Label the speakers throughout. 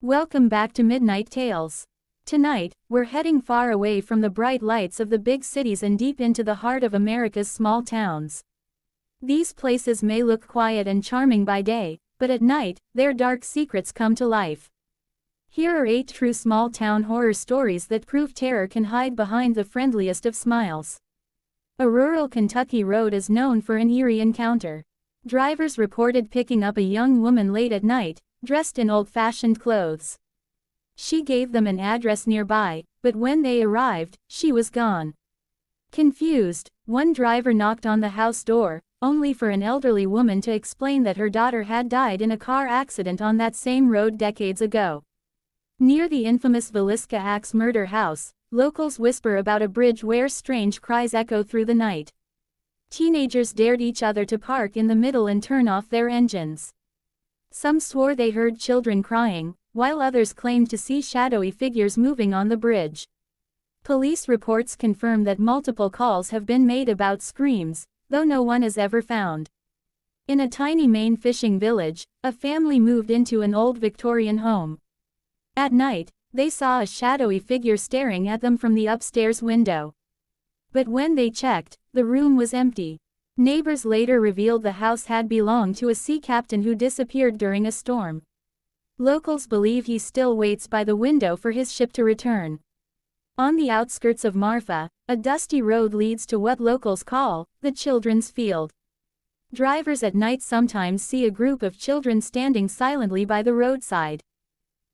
Speaker 1: Welcome back to Midnight Tales. Tonight, we're heading far away from the bright lights of the big cities and deep into the heart of America's small towns. These places may look quiet and charming by day, but at night, their dark secrets come to life. Here are 8 true small-town horror stories that prove terror can hide behind the friendliest of smiles. A rural Kentucky road is known for an eerie encounter. Drivers reported picking up a young woman late at night, dressed in old-fashioned clothes. She gave them an address nearby, but when they arrived, she was gone. Confused, one driver knocked on the house door, only for an elderly woman to explain that her daughter had died in a car accident on that same road decades ago. Near the infamous Villisca Axe murder house, locals whisper about a bridge where strange cries echo through the night. Teenagers dared each other to park in the middle and turn off their engines. Some swore they heard children crying, while others claimed to see shadowy figures moving on the bridge. Police reports confirm that multiple calls have been made about screams, though no one is ever found. In a tiny Maine fishing village, a family moved into an old Victorian home. At night, they saw a shadowy figure staring at them from the upstairs window. But when they checked, the room was empty. Neighbors later revealed the house had belonged to a sea captain who disappeared during a storm. Locals believe he still waits by the window for his ship to return. On the outskirts of Marfa, a dusty road leads to what locals call the children's field. Drivers at night sometimes see a group of children standing silently by the roadside.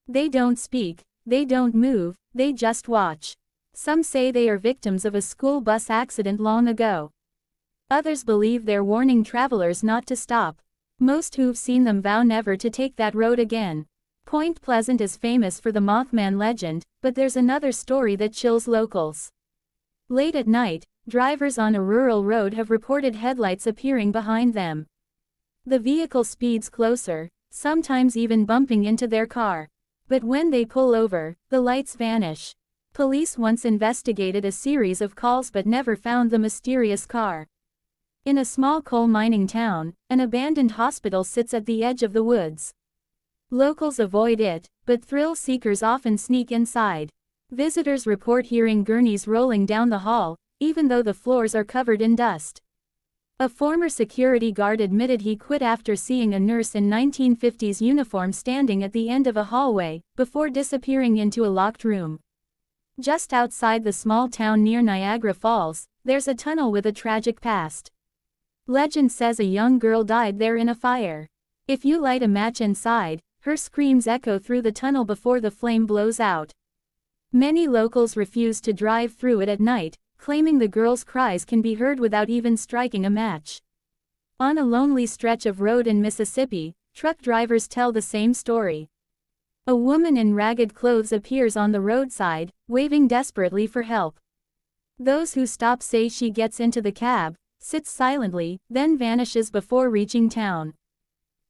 Speaker 1: They don't speak, they don't move, they just watch. Some say they are victims of a school bus accident long ago. Others believe they're warning travelers not to stop. Most who've seen them vow never to take that road again. Point Pleasant is famous for the Mothman legend, but there's another story that chills locals. Late at night, drivers on a rural road have reported headlights appearing behind them. The vehicle speeds closer, sometimes even bumping into their car. But when they pull over, the lights vanish. Police once investigated a series of calls but never found the mysterious car. In a small coal mining town, an abandoned hospital sits at the edge of the woods. Locals avoid it, but thrill seekers often sneak inside. Visitors report hearing gurneys rolling down the hall, even though the floors are covered in dust. A former security guard admitted he quit after seeing a nurse in 1950s uniform standing at the end of a hallway, before disappearing into a locked room. Just outside the small town near Niagara Falls, there's a tunnel with a tragic past. Legend says a young girl died there in a fire. If you light a match inside, her screams echo through the tunnel before the flame blows out. Many locals refuse to drive through it at night, claiming the girl's cries can be heard without even striking a match. On a lonely stretch of road in Mississippi, truck drivers tell the same story. A woman in ragged clothes appears on the roadside, waving desperately for help. Those who stop say she gets into the cab, sits silently, then vanishes before reaching town.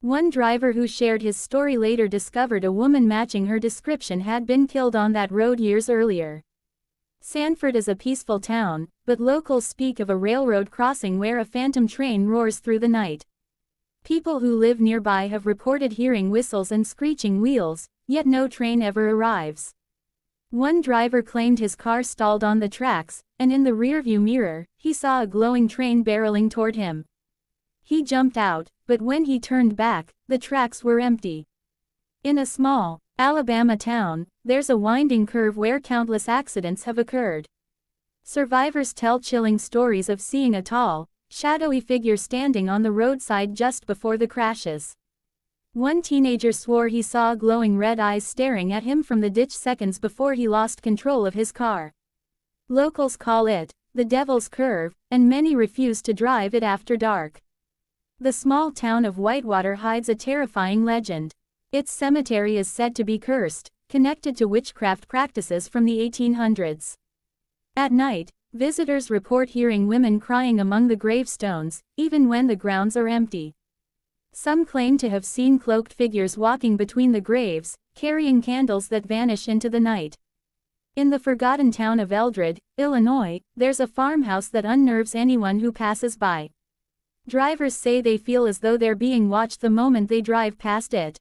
Speaker 1: One driver who shared his story later discovered a woman matching her description had been killed on that road years earlier. Sanford is a peaceful town, but locals speak of a railroad crossing where a phantom train roars through the night. People who live nearby have reported hearing whistles and screeching wheels, yet no train ever arrives. One driver claimed his car stalled on the tracks, and in the rearview mirror, he saw a glowing train barreling toward him. He jumped out, but when he turned back, the tracks were empty. In a small, Alabama town, there's a winding curve where countless accidents have occurred. Survivors tell chilling stories of seeing a tall, shadowy figure standing on the roadside just before the crashes. One teenager swore he saw glowing red eyes staring at him from the ditch seconds before he lost control of his car. Locals call it the Devil's Curve, and many refuse to drive it after dark. The small town of Whitewater hides a terrifying legend. Its cemetery is said to be cursed, connected to witchcraft practices from the 1800s. At night, visitors report hearing women crying among the gravestones, even when the grounds are empty. Some claim to have seen cloaked figures walking between the graves, carrying candles that vanish into the night. In the forgotten town of Eldred, Illinois, there's a farmhouse that unnerves anyone who passes by. Drivers say they feel as though they're being watched the moment they drive past it.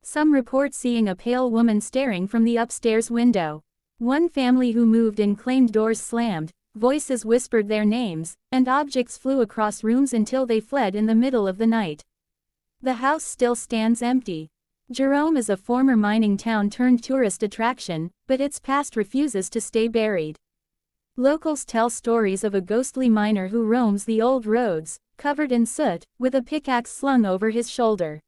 Speaker 1: Some report seeing a pale woman staring from the upstairs window. One family who moved in claimed doors slammed, voices whispered their names, and objects flew across rooms until they fled in the middle of the night. The house still stands empty. Jerome is a former mining town turned tourist attraction, but its past refuses to stay buried. Locals tell stories of a ghostly miner who roams the old roads, covered in soot, with a pickaxe slung over his shoulder.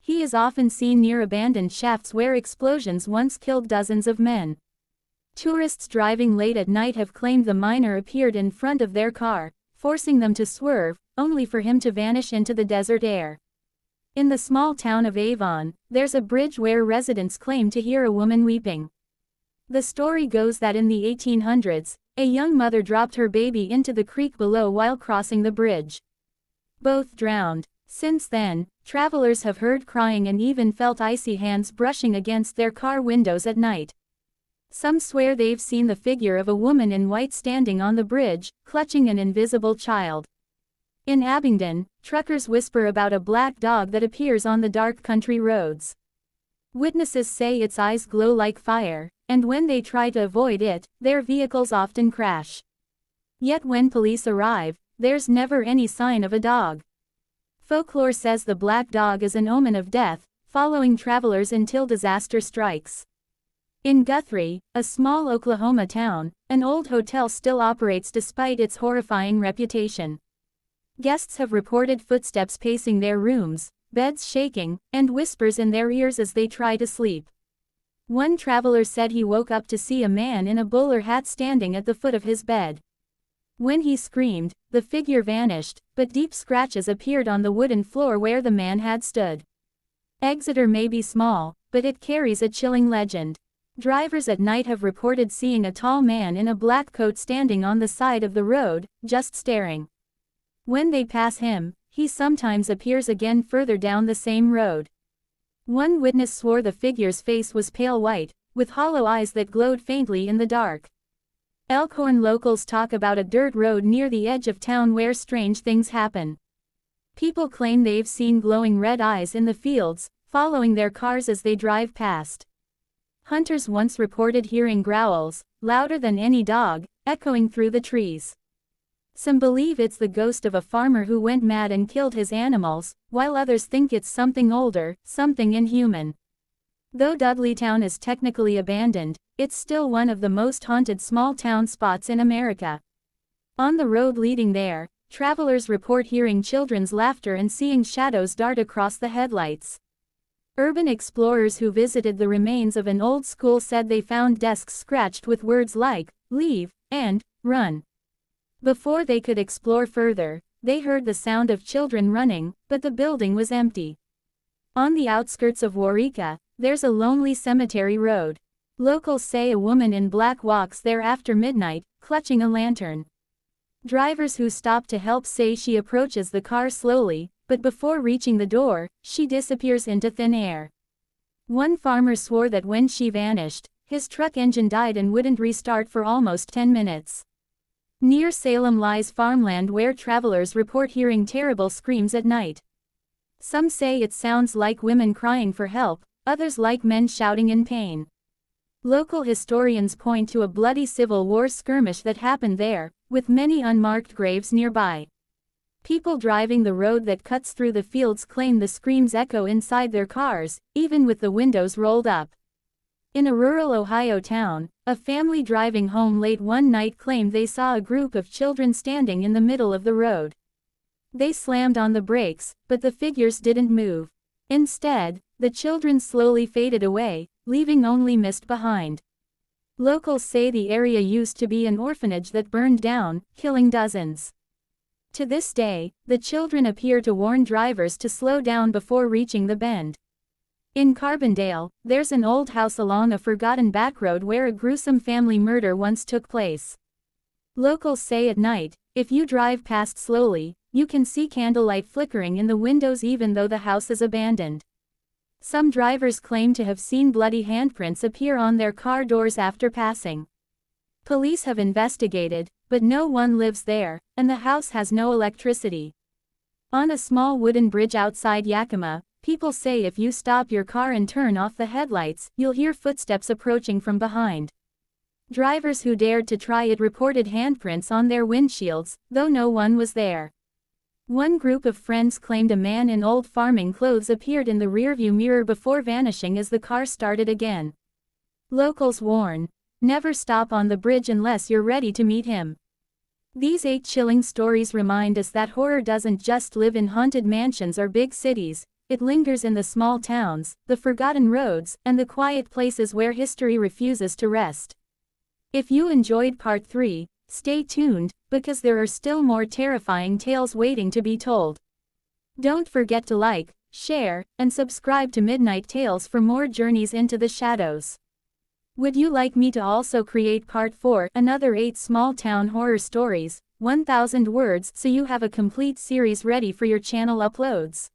Speaker 1: He is often seen near abandoned shafts where explosions once killed dozens of men. Tourists driving late at night have claimed the miner appeared in front of their car, forcing them to swerve, only for him to vanish into the desert air. In the small town of Avon, there's a bridge where residents claim to hear a woman weeping. The story goes that in the 1800s, a young mother dropped her baby into the creek below while crossing the bridge. Both drowned. Since then, travelers have heard crying and even felt icy hands brushing against their car windows at night. Some swear they've seen the figure of a woman in white standing on the bridge, clutching an invisible child. In Abingdon, truckers whisper about a black dog that appears on the dark country roads. Witnesses say its eyes glow like fire, and when they try to avoid it, their vehicles often crash. Yet when police arrive, there's never any sign of a dog. Folklore says the black dog is an omen of death, following travelers until disaster strikes. In Guthrie, a small Oklahoma town, an old hotel still operates despite its horrifying reputation. Guests have reported footsteps pacing their rooms, beds shaking, and whispers in their ears as they try to sleep. One traveler said he woke up to see a man in a bowler hat standing at the foot of his bed. When he screamed, the figure vanished, but deep scratches appeared on the wooden floor where the man had stood. Exeter may be small, but it carries a chilling legend. Drivers at night have reported seeing a tall man in a black coat standing on the side of the road, just staring. When they pass him, he sometimes appears again further down the same road. One witness swore the figure's face was pale white, with hollow eyes that glowed faintly in the dark. Elkhorn locals talk about a dirt road near the edge of town where strange things happen. People claim they've seen glowing red eyes in the fields, following their cars as they drive past. Hunters once reported hearing growls, louder than any dog, echoing through the trees. Some believe it's the ghost of a farmer who went mad and killed his animals, while others think it's something older, something inhuman. Though Dudleytown is technically abandoned, it's still one of the most haunted small town spots in America. On the road leading there, travelers report hearing children's laughter and seeing shadows dart across the headlights. Urban explorers who visited the remains of an old school said they found desks scratched with words like, "leave," and "run." Before they could explore further, they heard the sound of children running, but the building was empty. On the outskirts of Waurika, there's a lonely cemetery road. Locals say a woman in black walks there after midnight, clutching a lantern. Drivers who stop to help say she approaches the car slowly, but before reaching the door, she disappears into thin air. One farmer swore that when she vanished, his truck engine died and wouldn't restart for almost 10 minutes. Near Salem lies farmland where travelers report hearing terrible screams at night. Some say it sounds like women crying for help, others like men shouting in pain. Local historians point to a bloody Civil War skirmish that happened there, with many unmarked graves nearby. People driving the road that cuts through the fields claim the screams echo inside their cars, even with the windows rolled up. In a rural Ohio town, a family driving home late one night claimed they saw a group of children standing in the middle of the road. They slammed on the brakes, but the figures didn't move. Instead, the children slowly faded away, leaving only mist behind. Locals say the area used to be an orphanage that burned down, killing dozens. To this day, the children appear to warn drivers to slow down before reaching the bend. In Carbondale, there's an old house along a forgotten back road where a gruesome family murder once took place. Locals say at night, if you drive past slowly, you can see candlelight flickering in the windows even though the house is abandoned. Some drivers claim to have seen bloody handprints appear on their car doors after passing. Police have investigated, but no one lives there, and the house has no electricity. On a small wooden bridge outside Yakima, People say if you stop your car and turn off the headlights, you'll hear footsteps approaching from behind. Drivers who dared to try it reported handprints on their windshields, though no one was there. One group of friends claimed a man in old farming clothes appeared in the rearview mirror before vanishing as the car started again. Locals warn, never stop on the bridge unless you're ready to meet him. These 8 chilling stories remind us that horror doesn't just live in haunted mansions or big cities, it lingers in the small towns, the forgotten roads, and the quiet places where history refuses to rest. If you enjoyed part 3, stay tuned, because there are still more terrifying tales waiting to be told. Don't forget to like, share, and subscribe to Midnight Tales for more journeys into the shadows. Would you like me to also create part 4, another 8 small town horror stories, 1,000 words, so you have a complete series ready for your channel uploads?